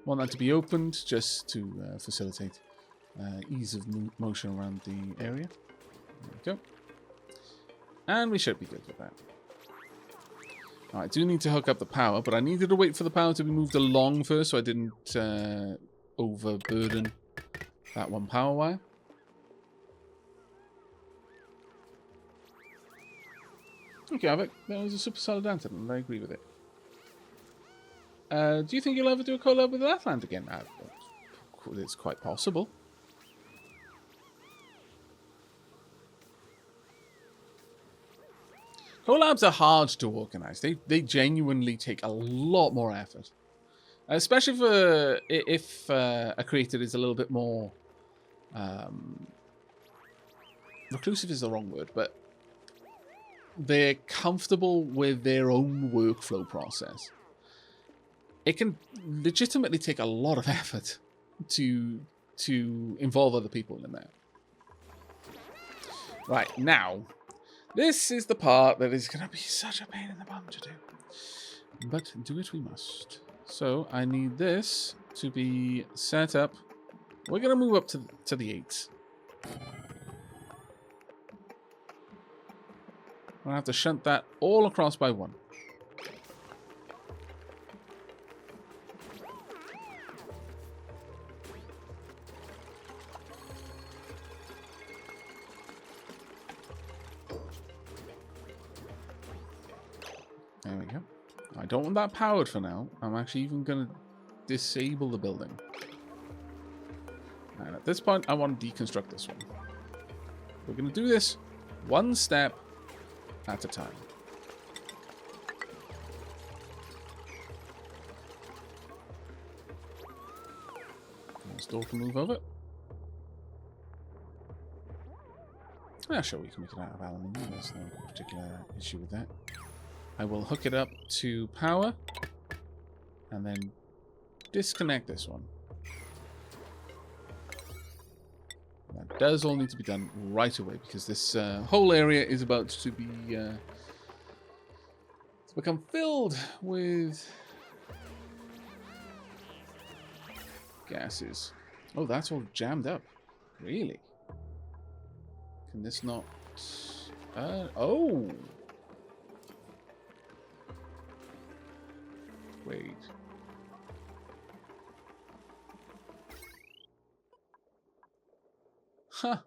Want that to be opened just to facilitate ease of motion around the area. There we go. And we should be good with that. I do need to hook up the power, but I needed to wait for the power to be moved along first so I didn't overburden that one power wire. Okay, Aavak, that was a super solid answer, and I agree with it. Do you think you'll ever do a collab with Athland again? It's quite possible. Collabs are hard to organize. They genuinely take a lot more effort. Especially if a creator is a little bit more... reclusive is the wrong word, but they're comfortable with their own workflow process. It can legitimately take a lot of effort to involve other people in that. Right, now, this is the part that is going to be such a pain in the bum to do. But do it we must. So, I need this to be set up. We're going to move up to the 8s. I'm going to have to shunt that all across by 1. There we go. I don't want that powered for now. I'm actually even going to disable the building. And at this point, I want to deconstruct this one. We're going to do this one step at a time. This door can move over. Yeah, sure, we can make it out of aluminium. There's no particular issue with that. I will hook it up to power and then disconnect this one. That does all need to be done right away because this whole area is about to be to become filled with gases. Oh, that's all jammed up. Really? Can this not... oh! Wait. Huh.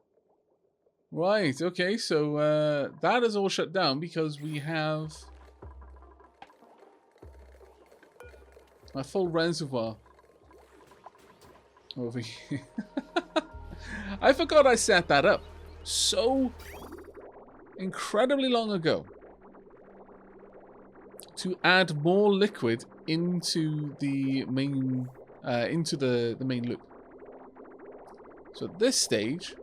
Right, okay, so that is all shut down because we have a full reservoir over here. I forgot I set that up so incredibly long ago to add more liquid into the main main loop. So at this stage,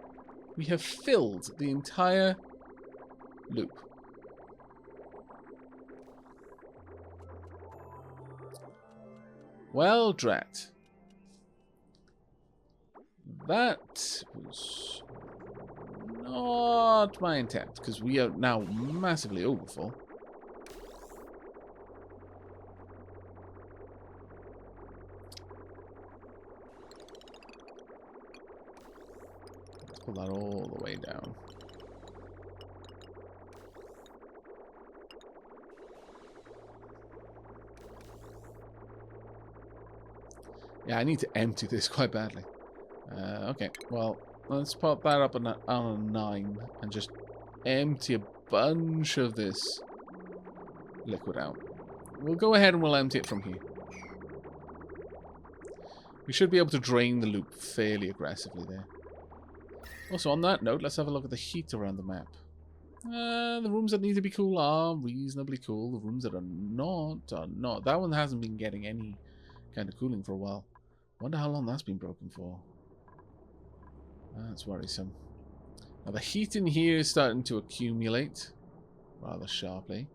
we have filled the entire loop. Well, drat. That was not my intent, because we are now massively overfull. Let's pull that all the way down. Yeah, I need to empty this quite badly. Okay, well, let's pop that up on a 9 and just empty a bunch of this liquid out. We'll go ahead and we'll empty it from here. We should be able to drain the loop fairly aggressively there. Also, on that note, let's have a look at the heat around the map. The rooms that need to be cool are reasonably cool. The rooms that are not. That one hasn't been getting any kind of cooling for a while. Wonder how long that's been broken for. That's worrisome. Now the heat in here is starting to accumulate rather sharply.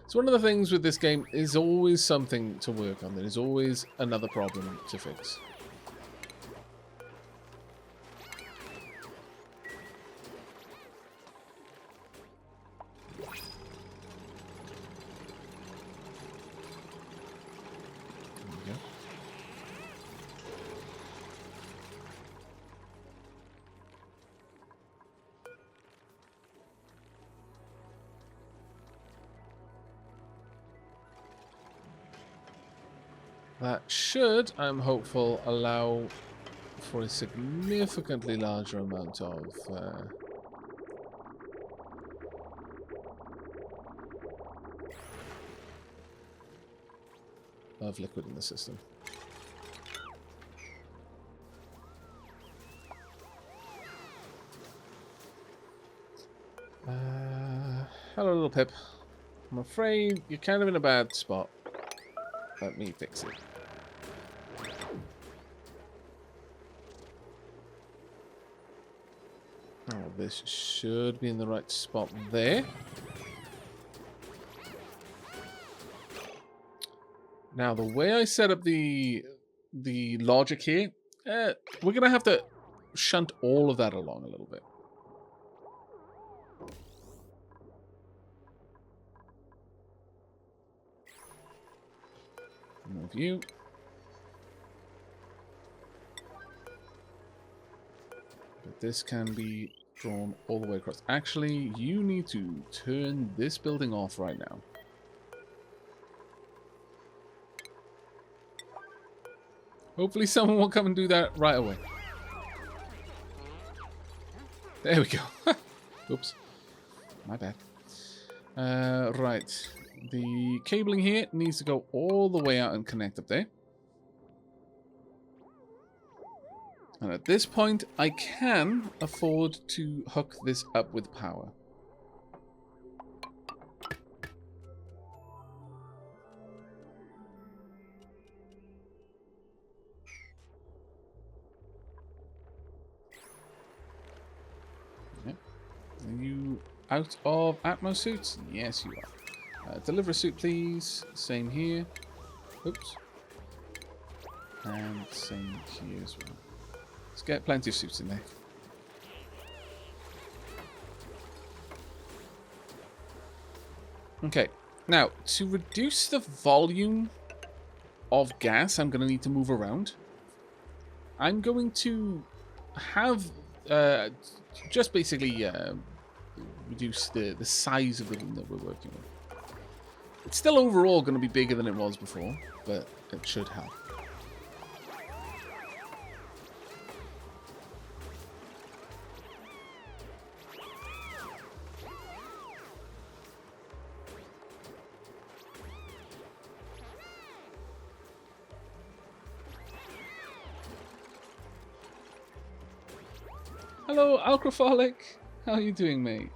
So one of the things with this game is always something to work on. There is always another problem to fix. That should, I'm hopeful, allow for a significantly larger amount of liquid in the system. Hello, little Pip. I'm afraid you're kind of in a bad spot. Let me fix it. Oh, this should be in the right spot there. Now, the way I set up the logic here, we're going to have to shunt all of that along a little bit. Move you. But this can be drawn all the way across. Actually, you need to turn this building off right now. Hopefully someone will come and do that right away. There we go. Oops. My bad. Right. The cabling here needs to go all the way out and connect up there. And at this point, I can afford to hook this up with power. Yep. Are you out of Atmos suits? Yes, you are. Deliver a suit, please. Same here. Oops. And same here as well. Let's get plenty of suits in there. Okay. Now, to reduce the volume of gas I'm going to need to move around, I'm going to have just basically reduce the size of the room that we're working with. It's still overall going to be bigger than it was before, but it should help. Hello, Alcropholic. How are you doing, mate?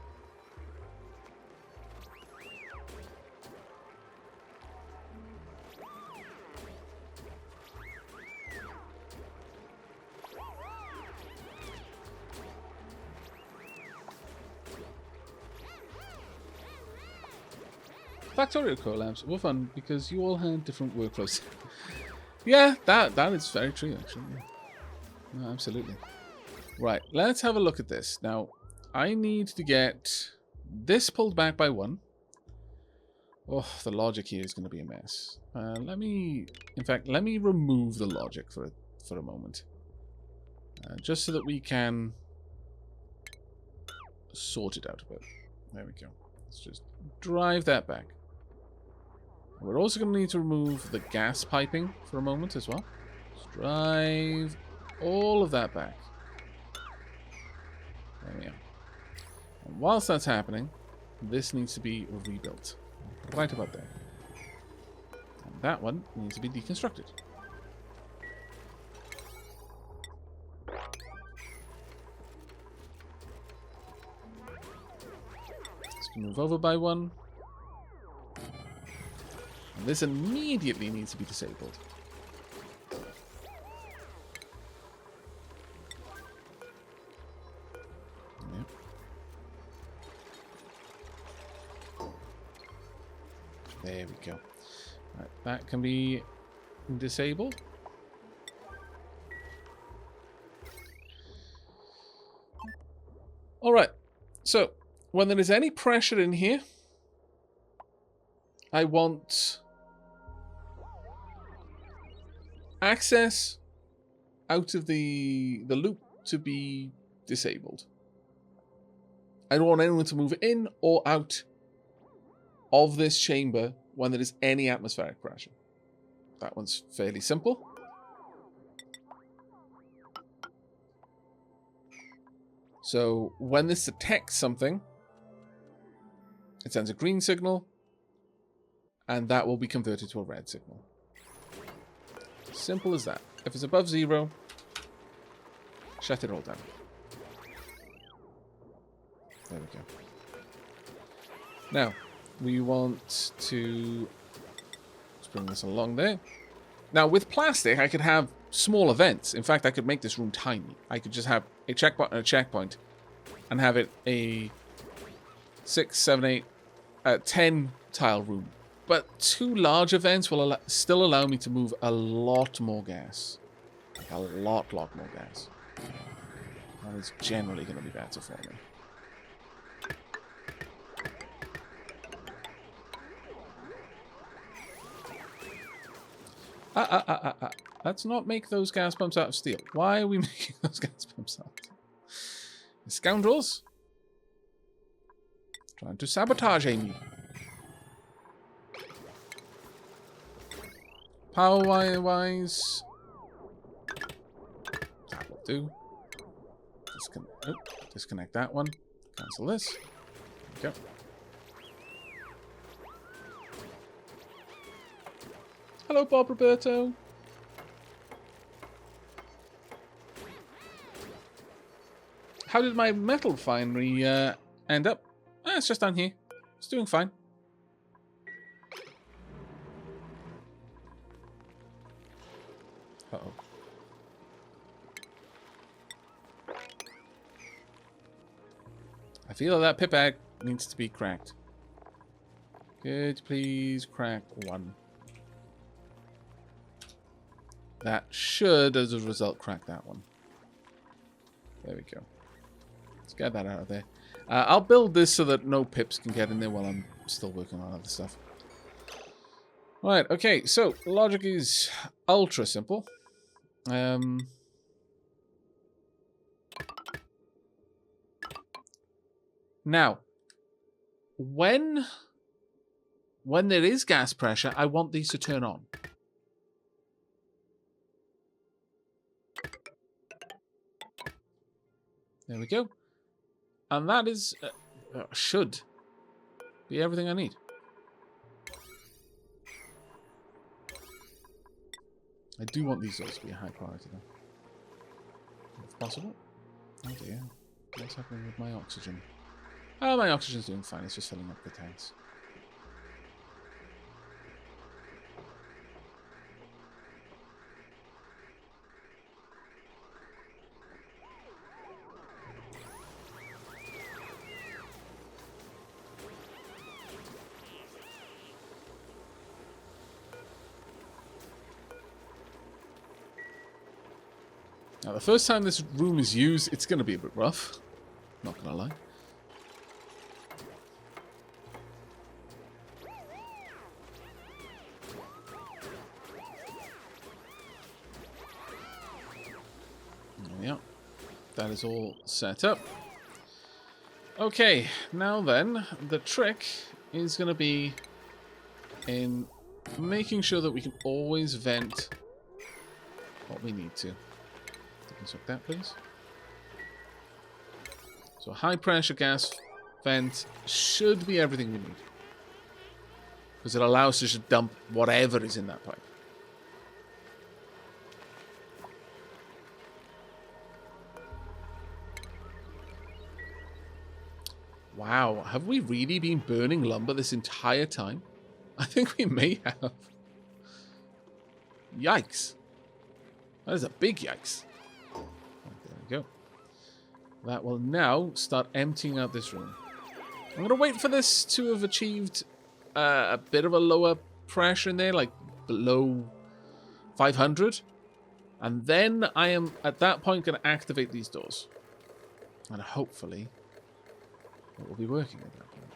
Factorial collabs were fun because you all had different workflows. Yeah, that is very true, actually. Yeah. No, absolutely. Right, let's have a look at this. Now, I need to get this pulled back by 1. Oh, the logic here is going to be a mess. Let me remove the logic for a moment. Just so that we can sort it out a bit. There we go. Let's just drive that back. We're also going to need to remove the gas piping for a moment as well. Let's drive all of that back. There we are. And whilst that's happening, this needs to be rebuilt. Right about there. And that one needs to be deconstructed. Let's move over by 1. And this immediately needs to be disabled. Yep. There we go. Right, that can be disabled. Alright, so when there is any pressure in here, I want access out of the loop to be disabled. I don't want anyone to move in or out of this chamber when there is any atmospheric pressure. That one's fairly simple. So when this detects something, it sends a green signal, and that will be converted to a red signal. Simple as that. If it's above 0, shut it all down. There we go. Now, we want to bring this along there. Now, with plastic, I could have small events. In fact, I could make this room tiny. I could just have a checkpoint and a checkpoint and have it a 6, 7, 8, 10 tile room. But 2 large events will still allow me to move a lot more gas. Like a lot more gas. That is generally going to be better for me. Let's not make those gas pumps out of steel. Why are we making those gas pumps out? The scoundrels. Trying to sabotage me. Power-wise, that will do. Disconnect that one. Cancel this. There we go. Hello, Bob Roberto. How did my metal refinery end up? It's just down here. It's doing fine. Uh-oh. I feel that pip bag needs to be cracked. Could you please crack 1? That should, as a result, crack that one. There we go. Let's get that out of there. I'll build this so that no pips can get in there while I'm still working on other stuff. Right, okay, so logic is ultra simple. Now, when there is gas pressure, I want these to turn on. There we go. And that is, should be everything I need. I do want these doors to be a high priority though. If possible. Oh dear. What's happening with my oxygen? Oh, my oxygen's doing fine. It's just filling up the tanks. Now, the first time this room is used, it's going to be a bit rough. Not going to lie. Yeah, that is all set up. Okay, now then, the trick is going to be in making sure that we can always vent what we need to. Check that, please. So high pressure gas vent should be everything we need. Because it allows us to dump whatever is in that pipe. Wow, have we really been burning lumber this entire time? I think we may have. Yikes. That is a big yikes. Go. That will now start emptying out this room. I'm going to wait for this to have achieved a bit of a lower pressure in there, like below 500. And then I am, at that point, going to activate these doors. And hopefully, it will be working at that point.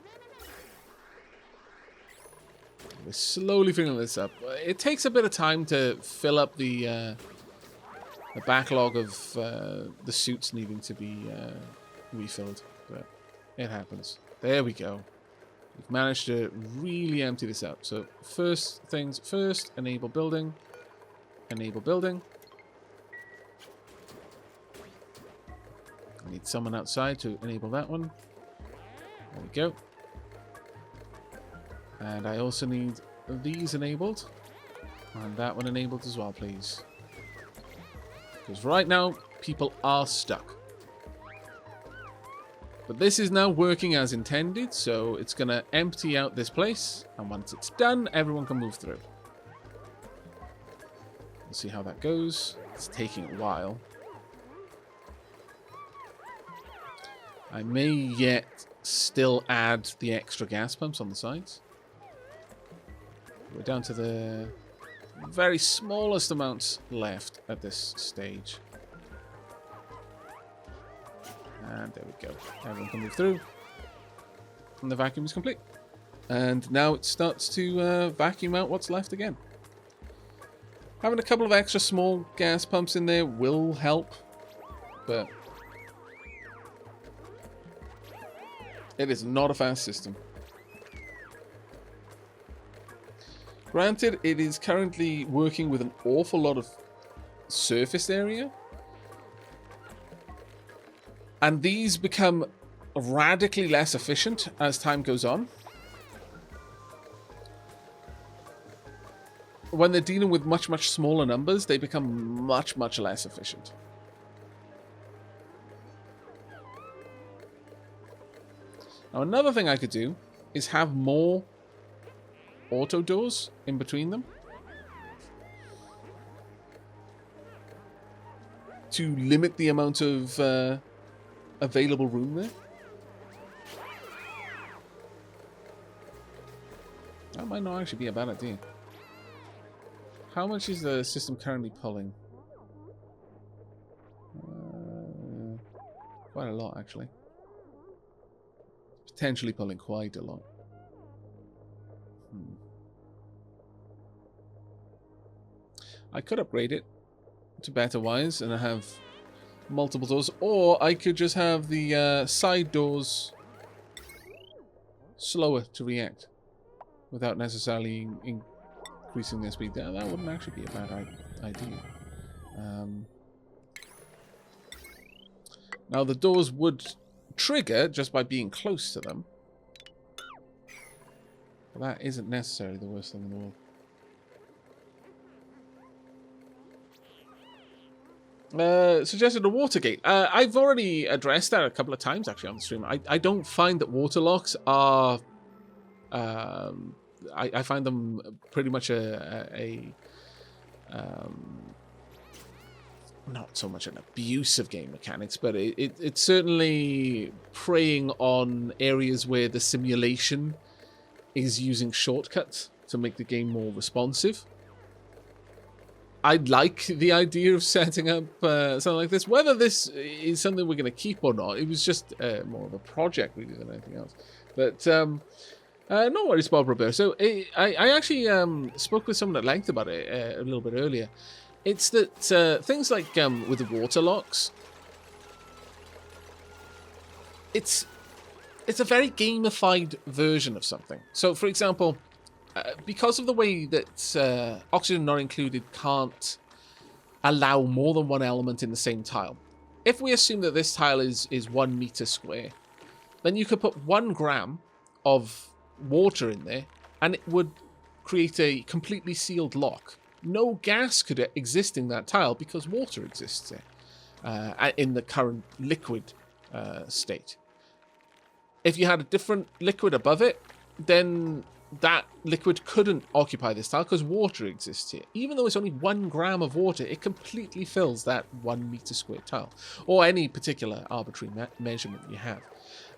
We're slowly filling this up. It takes a bit of time to fill up the backlog of the suits needing to be refilled, but it happens. There we go. We've managed to really empty this out. So first things first, enable building. Enable building. I need someone outside to enable that one. There we go. And I also need these enabled. And that one enabled as well, please. Because right now, people are stuck. But this is now working as intended, so it's going to empty out this place. And once it's done, everyone can move through. We'll see how that goes. It's taking a while. I may yet still add the extra gas pumps on the sides. We're down to the very smallest amounts left at this stage. And there we go. Everyone can move through. And the vacuum is complete. And now it starts to vacuum out what's left again. Having a couple of extra small gas pumps in there will help. But it is not a fast system. Granted, it is currently working with an awful lot of surface area. And these become radically less efficient as time goes on. When they're dealing with much, much smaller numbers, they become much, much less efficient. Now, another thing I could do is have more auto doors in between them to limit the amount of available room there. That might not actually be a bad idea. How much is the system currently pulling? Quite a lot, actually. Potentially pulling quite a lot. I could upgrade it to better wires and have multiple doors, or I could just have the side doors slower to react without necessarily increasing their speed. That wouldn't actually be a bad idea. Now the doors would trigger just by being close to them, but that isn't necessarily the worst thing in the world. Suggested a water gate. I've already addressed that a couple of times actually on the stream. I don't find that water locks are I find them pretty much not so much an abuse of game mechanics, but it's certainly preying on areas where the simulation is using shortcuts to make the game more responsive. I like the idea of setting up something like this. Whether this is something we're going to keep or not, it was just more of a project really than anything else. But no worries, Bob Roberto. So I actually spoke with someone at length about it a little bit earlier. It's that things like with the water locks, it's a very gamified version of something. So, for example, because of the way that oxygen not included can't allow more than one element in the same tile. If we assume that this tile is 1 meter square, then you could put 1 gram of water in there and it would create a completely sealed lock. No gas could exist in that tile because water exists there in the current liquid state. If you had a different liquid above it, then that liquid couldn't occupy this tile because water exists here. Even though it's only 1 gram of water, it completely fills that 1 meter square tile, or any particular arbitrary measurement you have.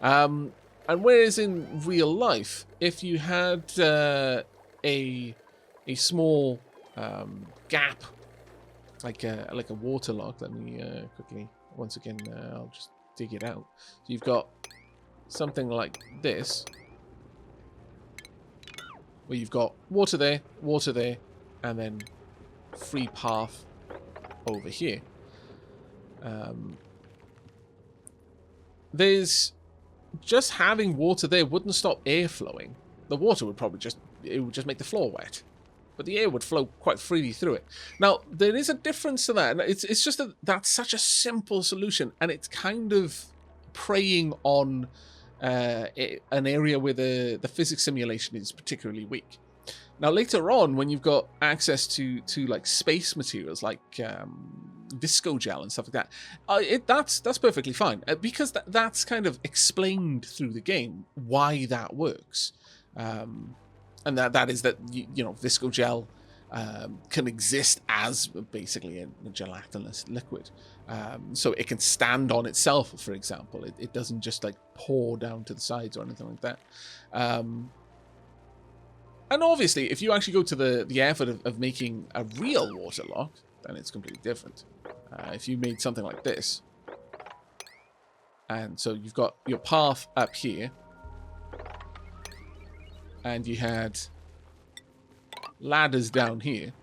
And whereas in real life, if you had a small gap, like a water lock, let me quickly, once again, I'll just dig it out. So you've got something like this, where you've got water there, and then free path over here. There's just having water there wouldn't stop air flowing. The water would probably just make the floor wet. But the air would flow quite freely through it. Now, there is a difference to that. It's just that that's such a simple solution, and it's kind of preying on an area where the physics simulation is particularly weak. Now, later on, when you've got access to like space materials like visco gel and stuff like that, that's perfectly fine because that's kind of explained through the game why that works. And that is that, you know, visco gel can exist as basically a gelatinous liquid. So it can stand on itself, for example. It doesn't just like pour down to the sides or anything like that. And obviously, if you actually go to the effort of making a real water lock, then it's completely different. If you made something like this, and so you've got your path up here, and you had ladders down here,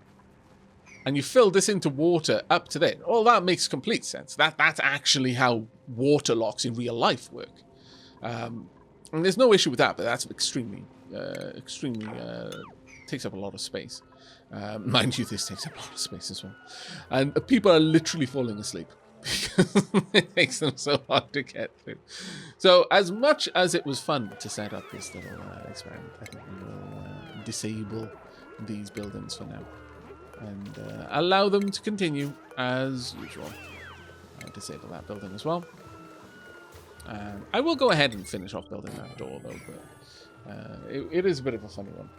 and you fill this into water up to there. Well, that makes complete sense. That's actually how water locks in real life work. And there's no issue with that, but that's extremely takes up a lot of space. Mind you, this takes up a lot of space as well. And people are literally falling asleep because it makes them so hard to get through. So as much as it was fun to set up this little experiment, I think we will disable these buildings for now and allow them to continue as usual. I'll disable that building as well. I will go ahead and finish off building that door though, but it is a bit of a funny one.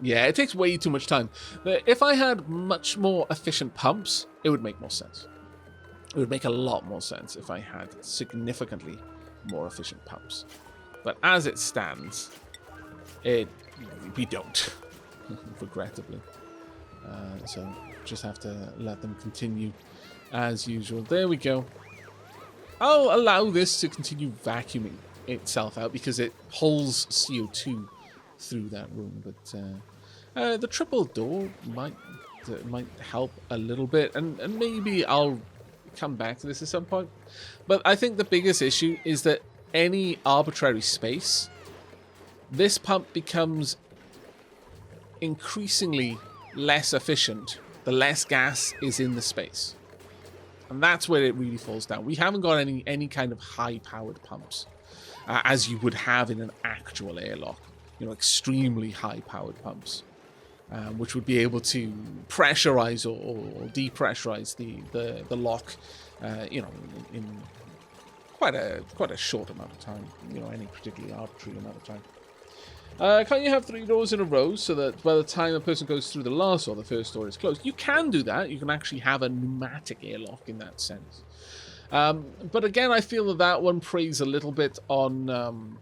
Yeah, it takes way too much time. But if I had much more efficient pumps, it would make more sense. It would make a lot more sense if I had significantly more efficient pumps. But as it stands, we don't, regrettably. So just have to let them continue as usual. There we go. I'll allow this to continue vacuuming itself out because it pulls CO2 through that room, but the triple door might help a little bit, and maybe I'll come back to this at some point. But I think the biggest issue is that any arbitrary space, this pump becomes increasingly less efficient the less gas is in the space, and that's where it really falls down. We haven't got any kind of high-powered pumps as you would have in an actual airlock. You know, extremely high-powered pumps, which would be able to pressurize or depressurize the lock, you know, in quite a short amount of time. You know, any particularly arbitrary amount of time. Can't you have 3 doors in a row so that by the time a person goes through the last door, the first door is closed? You can do that. You can actually have a pneumatic airlock in that sense. But again, I feel that one preys a little bit on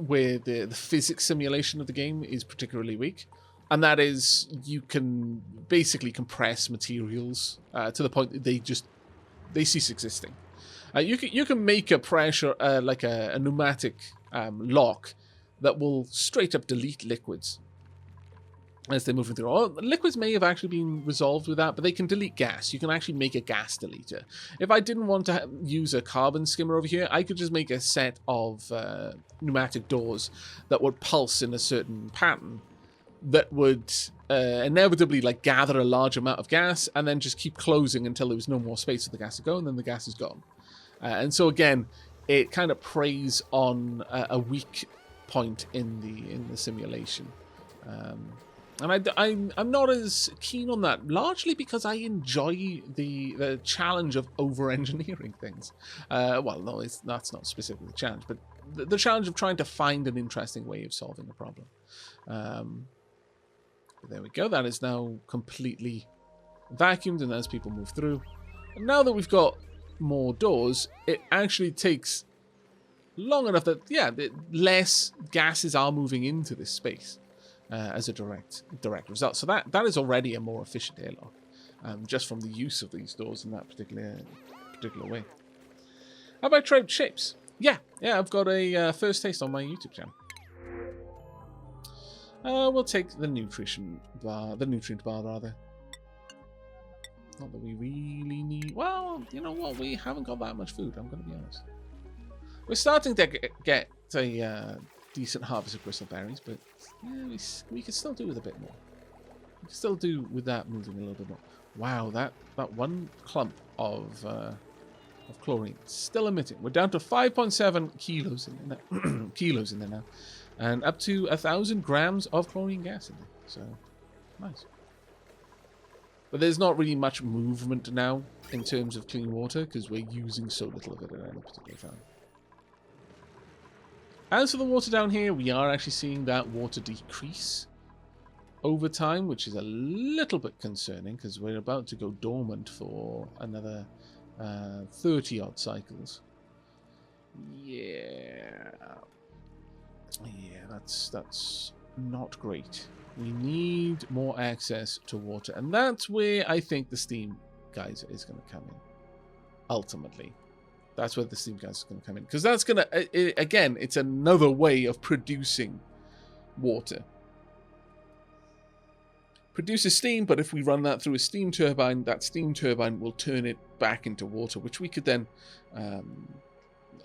where the physics simulation of the game is particularly weak, and that is you can basically compress materials to the point that they cease existing. You can make a pressure like a pneumatic lock that will straight up delete liquids as they're moving through. Oh, liquids may have actually been resolved with that, but they can delete gas. You can actually make a gas deleter. If I didn't want to use a carbon skimmer over here, I could just make a set of pneumatic doors that would pulse in a certain pattern that would inevitably like gather a large amount of gas and then just keep closing until there was no more space for the gas to go, and then the gas is gone. And so again, it kind of preys on a weak point in the simulation. And I'm not as keen on that, largely because I enjoy the challenge of over-engineering things. Well, no, that's not specifically the challenge, but the challenge of trying to find an interesting way of solving a problem. But there we go. That is now completely vacuumed, and as people move through. And now that we've got more doors, it actually takes long enough that, yeah, less gases are moving into this space. As a direct result. So that is already a more efficient airlock, just from the use of these doors in that particular way. Have I tried shapes? Yeah, I've got a first taste on my YouTube channel. We'll take the nutrient bar rather. Not that we really need... Well, you know what? We haven't got that much food, I'm going to be honest. We're starting to get a decent harvest of crystal berries, but yeah, we could still do with a bit more. We could still do with that moving a little bit more. Wow, that one clump of chlorine still emitting. We're down to 5.7 kilos in there, kilos in there now, and up to 1,000 grams of chlorine gas in there. So nice. But there's not really much movement now in terms of clean water because we're using so little of it at any particular time. As for the water down here, we are actually seeing that water decrease over time, which is a little bit concerning because we're about to go dormant for another 30 odd cycles. Yeah, that's not great. We need more access to water, and that's where I think the steam geyser is going to come in. Ultimately, that's where the steam geyser is going to come in, because that's going to, again, it's another way of producing water. Produces steam, but if we run that through a steam turbine, that steam turbine will turn it back into water, which we could then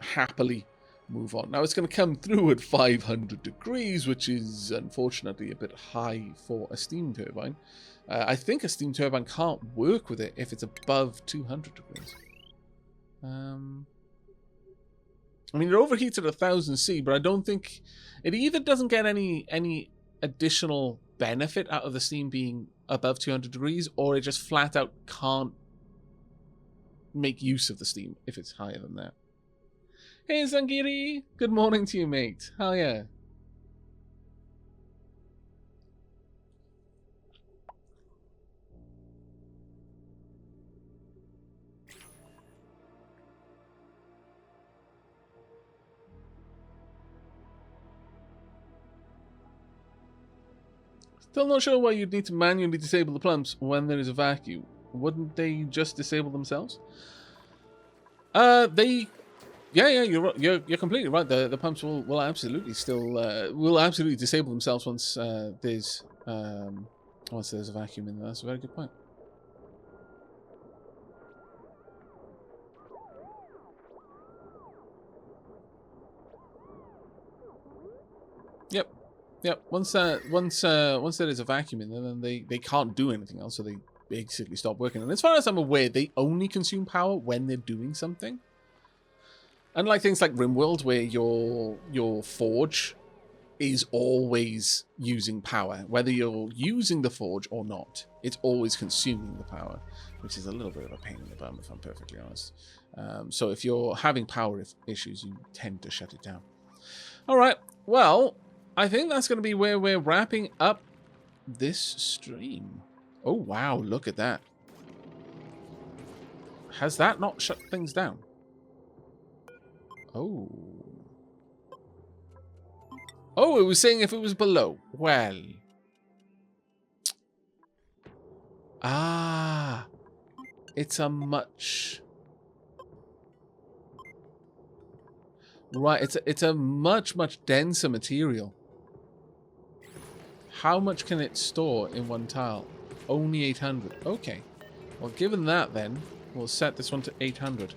happily move on. Now it's going to come through at 500 degrees, which is unfortunately a bit high for a steam turbine. I think a steam turbine can't work with it if it's above 200 degrees. I mean, it overheats at 1000 C, but I don't think it either doesn't get any additional benefit out of the steam being above 200 degrees, or it just flat out can't make use of the steam if it's higher than that. Hey Zangiri, good morning to you, mate. Hell yeah. Still not sure why you'd need to manually disable the pumps when there is a vacuum. Wouldn't they just disable themselves? Yeah, you're completely right. The pumps will absolutely disable themselves once there's a vacuum in there. That's a very good point. Yep. Once there is a vacuum in there, then they can't do anything else, so they basically stop working. And as far as I'm aware, they only consume power when they're doing something. Unlike things like RimWorld, where your forge is always using power. Whether you're using the forge or not, it's always consuming the power, which is a little bit of a pain in the bum, if I'm perfectly honest. So if you're having power issues, you tend to shut it down. All right, well, I think that's going to be where we're wrapping up this stream. Oh, wow, look at that. Has that not shut things down? Oh. Oh, it was saying if it was below. Well. Ah. It's a much... Right, it's a much denser material. How much can it store in one tile? Only 800. Okay. Well, given that then, we'll set this one to 800.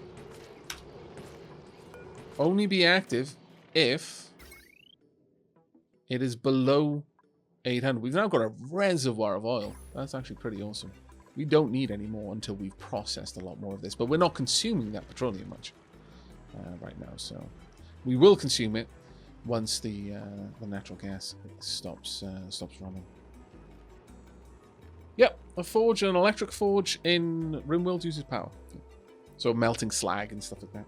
Only be active if it is below 800. We've now got a reservoir of oil. That's actually pretty awesome. We don't need any more until we've processed a lot more of this, but we're not consuming that petroleum much right now, so we will consume it once the natural gas stops running. Yep, a forge, an electric forge in RimWorld uses power, so melting slag and stuff like that.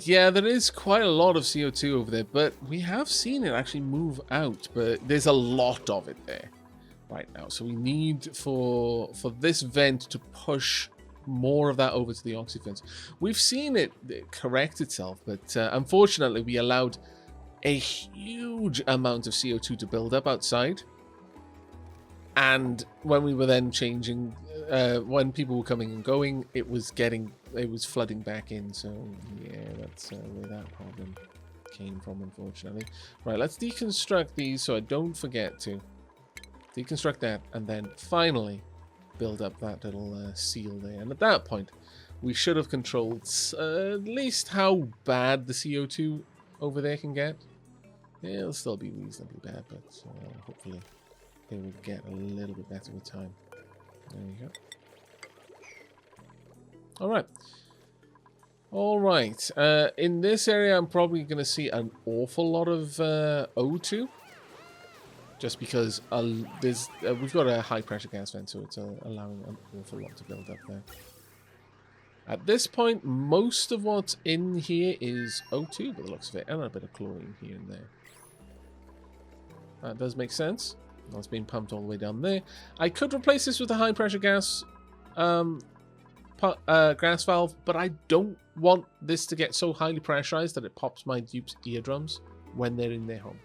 Yeah, there is quite a lot of CO2 over there, but we have seen it actually move out, but there's a lot of it there right now. So we need for this vent to push more of that over to the oxy vents. We've seen it correct itself, but unfortunately we allowed a huge amount of CO2 to build up outside. And when we were then changing, when people were coming and going, it was flooding back in. So yeah, that's where that problem came from, unfortunately. Right, let's deconstruct these so I don't forget to. Deconstruct that, and then finally build up that little seal there. And at that point, we should have controlled at least how bad the CO2 over there can get. It'll still be reasonably bad, but hopefully it will get a little bit better with time. There you go. Alright. Alright. In this area, I'm probably going to see an awful lot of O2. Just because we've got a high pressure gas vent, so it's allowing an awful lot to build up there. At this point, most of what's in here is O2, by the looks of it, and a bit of chlorine here and there. That does make sense. That's being pumped all the way down there. I could replace this with a high pressure gas gas valve, but I don't want this to get so highly pressurized that it pops my dupe's eardrums when they're in their home.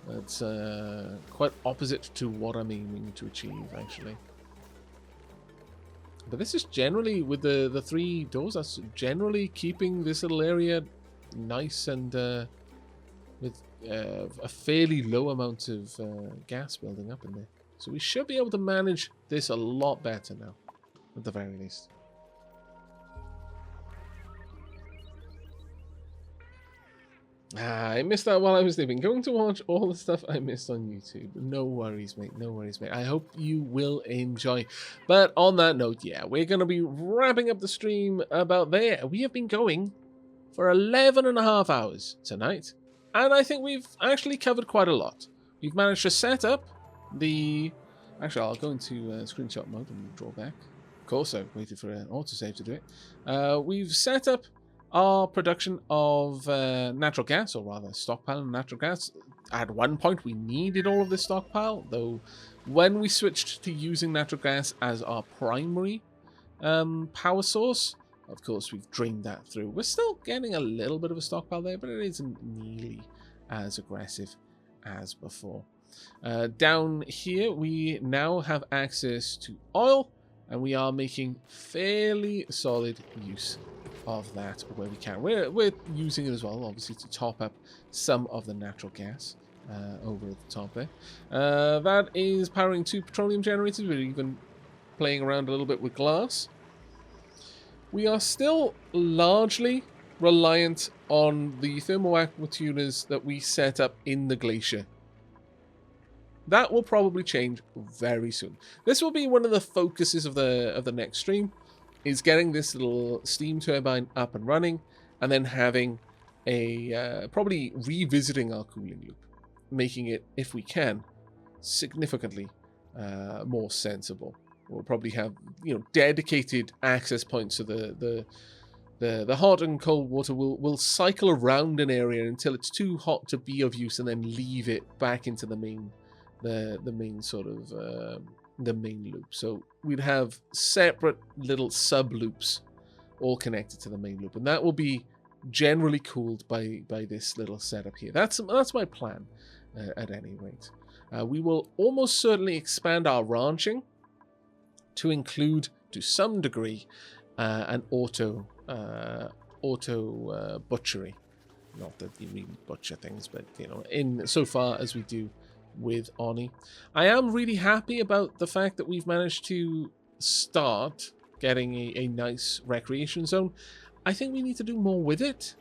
That's quite opposite to what I'm aiming to achieve, actually. But this is generally, with the 3 doors, that's generally keeping this little area nice and with a fairly low amount of gas building up in there. So we should be able to manage this a lot better now, at the very least. I missed that while I was sleeping. Going to watch all the stuff I missed on YouTube. No worries, mate. No worries, mate. I hope you will enjoy. But on that note, yeah, we're going to be wrapping up the stream about there. We have been going for 11.5 hours tonight. And I think we've actually covered quite a lot. We've managed to set up the... Actually, I'll go into screenshot mode and draw back. Of course, I waited for an autosave to do it. We've set up our production of natural gas, or rather stockpile of natural gas. At one point we needed all of this stockpile, though when we switched to using natural gas as our primary power source, of course we've drained that through. We're still getting a little bit of a stockpile there, but it isn't nearly as aggressive as before. Down here we now have access to oil, and we are making fairly solid use of that where we can. We're using it as well, obviously, to top up some of the natural gas over at the top there. That is powering 2 petroleum generators. We're even playing around a little bit with glass. We are still largely reliant on the thermal aqua tuners that we set up in the Glacier. That will probably change very soon. This will be one of the focuses of the next stream, is getting this little steam turbine up and running, and then having a probably revisiting our cooling loop, making it, if we can, significantly more sensible. We'll probably have, you know, dedicated access points, so the hot and cold water will cycle around an area until it's too hot to be of use, and then leave it back into the main sort of the main loop. So we'd have separate little sub loops all connected to the main loop, and that will be generally cooled by this little setup here. That's my plan at any rate. We will almost certainly expand our ranching to include, to some degree, an auto butchery. Not that you really butcher things, but you know, in so far as we do with Oni. I am really happy about the fact that we've managed to start getting a nice recreation zone. I think we need to do more with it,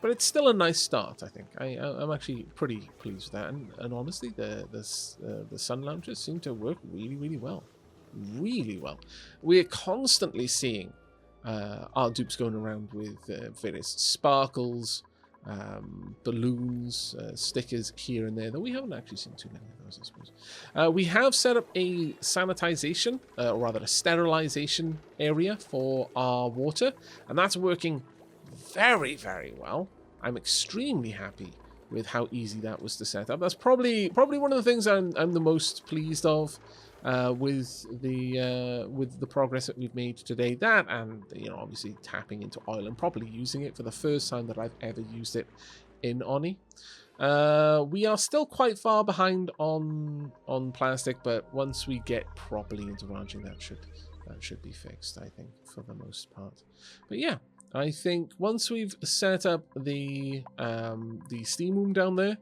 but it's still a nice start, I think. I'm actually pretty pleased with that, and honestly, the sun loungers seem to work really, really well. Really well. We're constantly seeing our dupes going around with various sparkles, balloons, stickers here and there, though we haven't actually seen too many of those, I suppose. We have set up a sanitization, or rather a sterilization area for our water, and that's working very, very well. I'm extremely happy with how easy that was to set up. That's probably one of the things I'm the most pleased of with the progress that we've made today. That, and you know, obviously tapping into oil and properly using it for the first time that I've ever used it in Oni. We are still quite far behind on plastic, but once we get properly into ranching, that should be fixed, I think, for the most part. But yeah, I think once we've set up the steam room down there,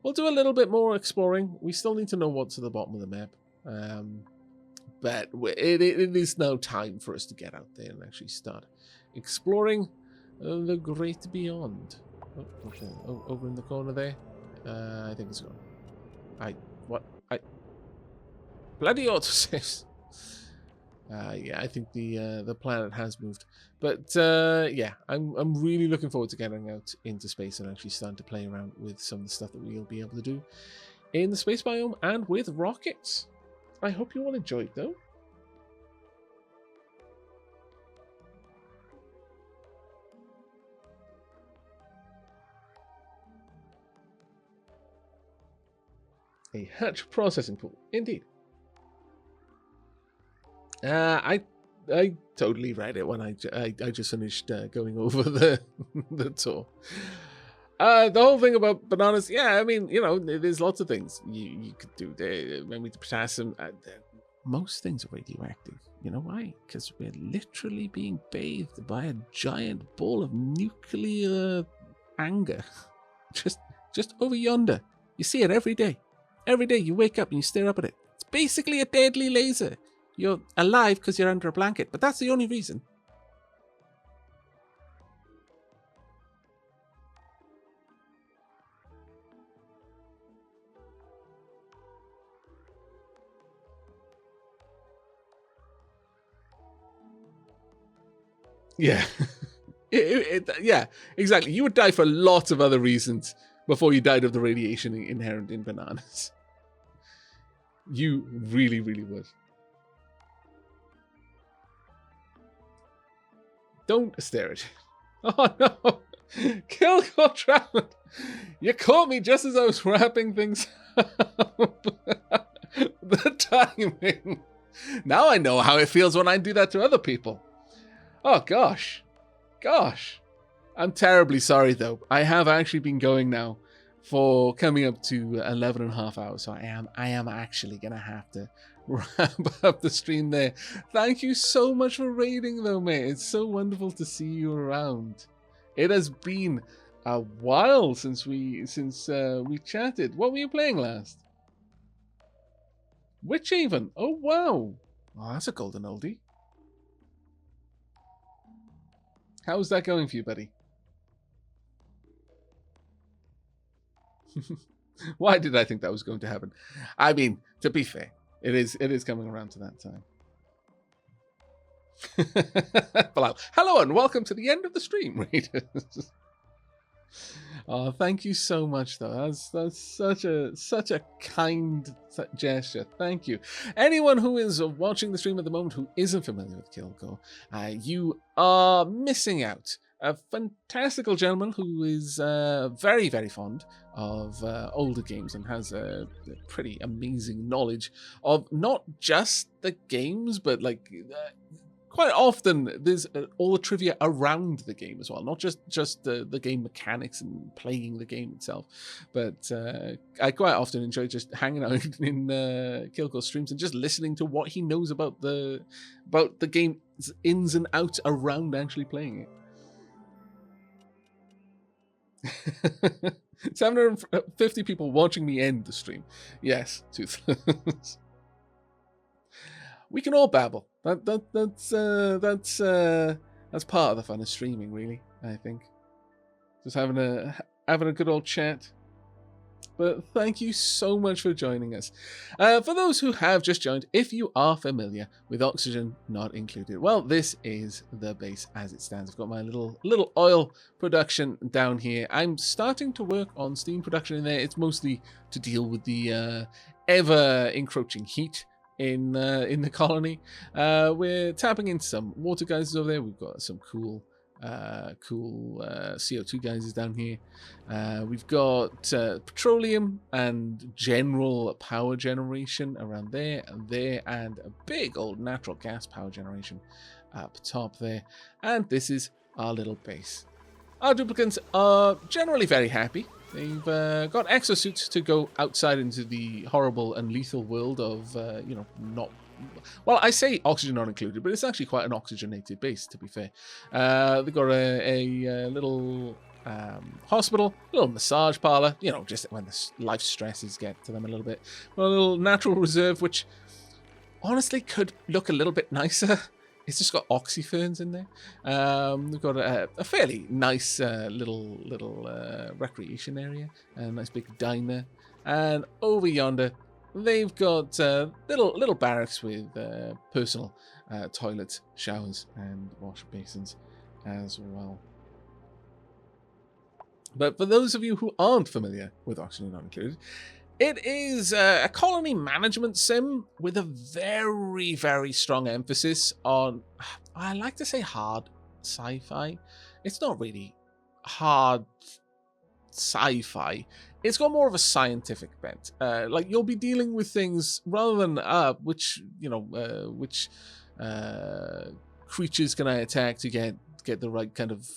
we'll do a little bit more exploring. We still need to know what's at the bottom of the map. But it is now time for us to get out there and actually start exploring the great beyond. Oh, okay. Oh, over in the corner there. I think it's gone. Bloody autosaves. Yeah, I think the planet has moved. But yeah, I'm really looking forward to getting out into space and actually starting to play around with some of the stuff that we'll be able to do in the space biome and with rockets. I hope you all enjoyed, though. A hatch processing pool, indeed. I totally read it when I just finished going over the tour. The whole thing about bananas, yeah, I mean, you know, there's lots of things you could do there. Maybe the potassium. Most things are radioactive. You know why? Because we're literally being bathed by a giant ball of nuclear anger. Just over yonder. You see it every day. Every day you wake up and you stare up at it. It's basically a deadly laser. You're alive because you're under a blanket, but that's the only reason. Yeah. Yeah, exactly. You would die for lots of other reasons before you died of the radiation inherent in bananas. You really, really would. Don't stare at it. Oh no! Kilgore Trout! You caught me just as I was wrapping things up. The timing. Now I know how it feels when I do that to other people. Oh gosh. Gosh. I'm terribly sorry though. I have actually been going now for coming up to 11 and a half hours. So I am actually going to have to wrap up the stream there. Thank you so much for raiding though, mate. It's so wonderful to see you around. It has been a while since we chatted. What were you playing last? Witchhaven. Oh wow. Oh, that's a golden oldie. How's that going for you, buddy? Why did I think that was going to happen? I mean, to be fair, it is coming around to that time. Hello and welcome to the end of the stream, readers. Oh, thank you so much, though. That's such a kind gesture. Thank you. Anyone who is watching the stream at the moment who isn't familiar with Kilgore, you are missing out. A fantastical gentleman who is very, very fond of older games and has a pretty amazing knowledge of not just the games, but like quite often there's all the trivia around the game as well, not just the game mechanics and playing the game itself, but I quite often enjoy just hanging out in Kilgore streams and just listening to what he knows about the game's ins and outs around actually playing it. 750 people watching me end the stream. Yes, Toothless. We can all babble. That's part of the fun of streaming, really. I think just having a good old chat. But thank you so much for joining us. For those who have just joined, if you are familiar with Oxygen Not Included, well, this is the base as it stands. I've got my little oil production down here. I'm starting to work on steam production in there. It's mostly to deal with the ever encroaching heat in the colony. We're tapping into some water geysers over there. We've got some cool CO2 geysers down here. We've got petroleum and general power generation around there, and a big old natural gas power generation up top there. And this is our little base. Our duplicants are generally very happy. They've got exosuits to go outside into the horrible and lethal world of, not well, I say oxygen not included, but it's actually quite an oxygenated base, to be fair. They've got a little hospital, a little massage parlor, you know, just when the life stresses get to them a little bit. Well, a little natural reserve, which honestly could look a little bit nicer. It's just got oxyferns in there. We've got a fairly nice little recreation area, a nice big diner, and over yonder they've got little barracks with personal toilets, showers, and wash basins as well. But for those of you who aren't familiar with Oxygen Not Included, it is a colony management sim with a very, very strong emphasis on, I like to say hard sci-fi. It's not really hard sci-fi. It's got more of a scientific bent. Like, you'll be dealing with things rather than which creatures can I attack to get the right kind of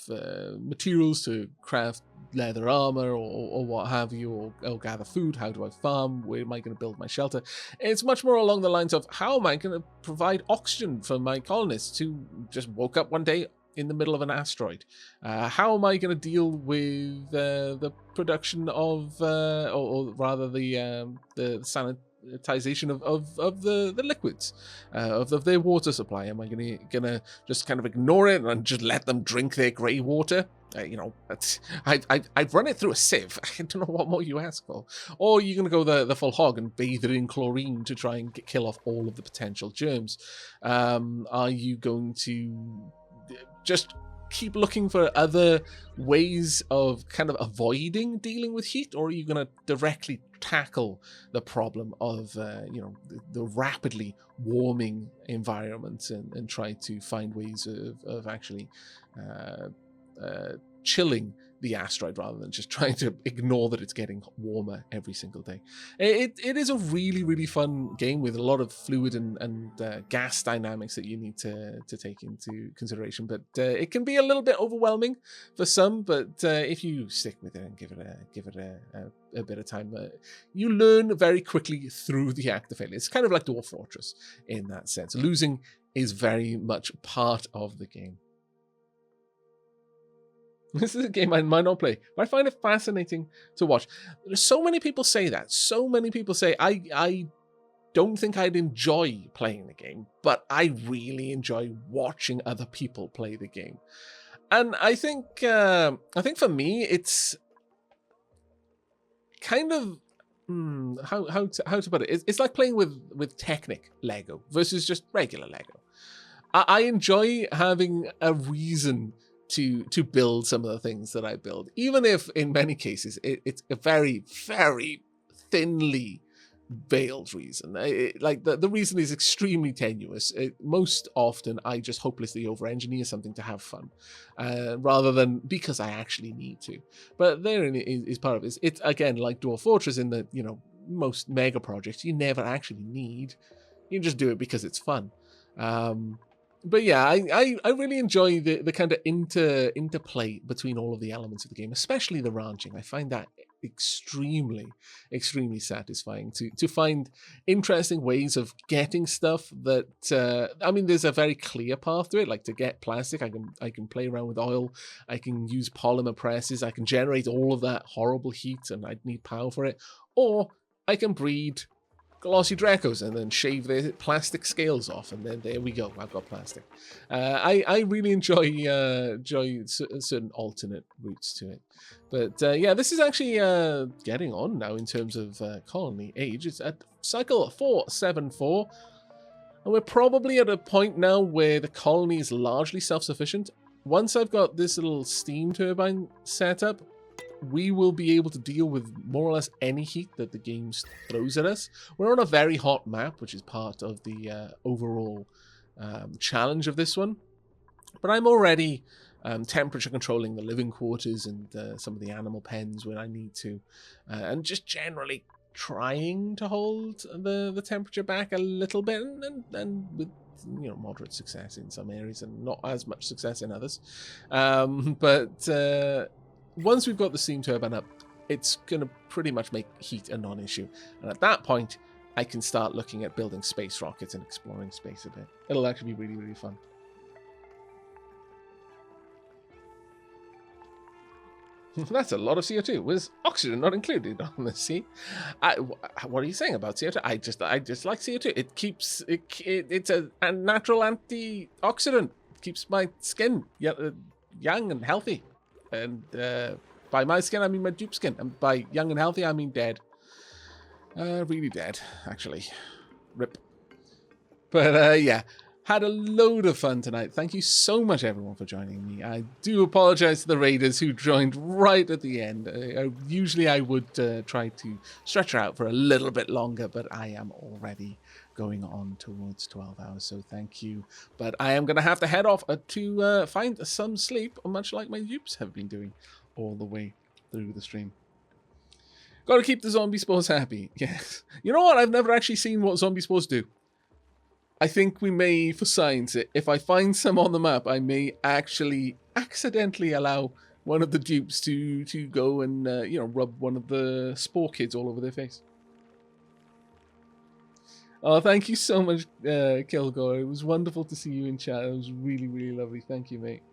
materials to craft leather armor or what have you, or gather food. How do I farm? Where am I going to build my shelter? It's much more along the lines of, how am I going to provide oxygen for my colonists who just woke up one day in the middle of an asteroid? How am I going to deal with the production of, or rather the sanitization of the liquids, of their water supply? Am I gonna just kind of ignore it and just let them drink their grey water? You know, I've run it through a sieve. I don't know what more you ask for. Or you're gonna go the full hog and bathe it in chlorine to try and kill off all of the potential germs? Are you going to just keep looking for other ways of kind of avoiding dealing with heat, or are you going to directly tackle the problem of the rapidly warming environment and try to find ways of actually chilling the asteroid rather than just trying to ignore that it's getting warmer every single day? It is a really, really fun game with a lot of fluid and gas dynamics that you need to take into consideration, but it can be a little bit overwhelming for some. But if you stick with it and give it a bit of time, you learn very quickly through the act of failure. It's kind of like Dwarf Fortress in that sense. Losing is very much part of the game. This is a game I might not play, but I find it fascinating to watch. So many people say that. So many people say, I don't think I'd enjoy playing the game, but I really enjoy watching other people play the game. And I think for me, it's kind of how to put it. It's like playing with Technic Lego versus just regular Lego. I enjoy having a reason to build some of the things that I build, even if in many cases it's a very, very thinly veiled reason. Like the reason is extremely tenuous. Most often I just hopelessly over-engineer something to have fun, rather than because I actually need to. But therein is part of it. It's again like Dwarf Fortress in that, most mega projects you never actually need. You just do it because it's fun. But yeah, I really enjoy the kind of interplay between all of the elements of the game, especially the ranching. I find that extremely, extremely satisfying to find interesting ways of getting stuff that, there's a very clear path to it. Like to get plastic, I can play around with oil, I can use polymer presses, I can generate all of that horrible heat and I'd need power for it, or I can breed glossy Dracos and then shave their plastic scales off, and then there we go, I've got plastic. I really enjoy certain alternate routes to it. But yeah, this is actually getting on now in terms of colony age. It's at cycle 474, and we're probably at a point now where the colony is largely self-sufficient. Once I've got this little steam turbine set up, we will be able to deal with more or less any heat that the game throws at us. We're on a very hot map, which is part of the overall challenge of this one. But I'm already temperature controlling the living quarters and some of the animal pens when I need to. And just generally trying to hold the temperature back a little bit, and with moderate success in some areas and not as much success in others. But once we've got the steam turbine up, it's going to pretty much make heat a non-issue. And at that point, I can start looking at building space rockets and exploring space a bit. It'll actually be really, really fun. That's a lot of CO2. Was oxygen not included on the sea? What are you saying about CO2? I just like CO2. It keeps it's a natural antioxidant. It keeps my skin young and healthy. And by my skin, I mean my dupe skin. And by young and healthy, I mean dead. Really dead, actually. Rip. But yeah. Had a load of fun tonight. Thank you so much, everyone, for joining me. I do apologize to the raiders who joined right at the end. Usually I would try to stretch her out for a little bit longer, but I am already going on towards 12 hours, so thank you. But I am going to have to head off to find some sleep, much like my dupes have been doing all the way through the stream. Got to keep the zombie spores happy. Yes. You know what? I've never actually seen what zombie spores do. I think we may, for science, if I find some on the map, I may actually accidentally allow one of the dupes to go and, you know, rub one of the spore kids all over their face. Oh, thank you so much, Kilgore. It was wonderful to see you in chat. It was really, really lovely. Thank you, mate.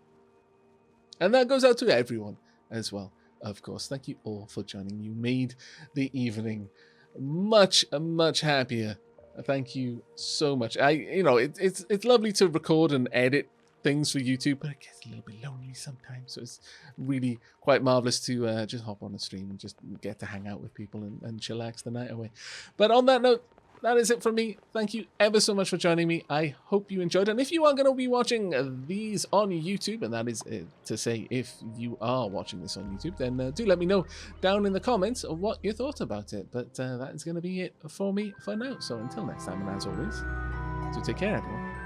And that goes out to everyone as well, of course. Thank you all for joining. You made the evening much, much happier. Thank you so much. You know, it's lovely to record and edit things for YouTube, but it gets a little bit lonely sometimes. So it's really quite marvelous to just hop on a stream and just get to hang out with people and chillax the night away. But on that note, that is it from me. Thank you ever so much for joining me. I hope you enjoyed. And if you are going to be watching these on YouTube, and that is to say if you are watching this on YouTube, then do let me know down in the comments of what you thought about it. But that is going to be it for me for now. So until next time, and as always, do take care, everyone.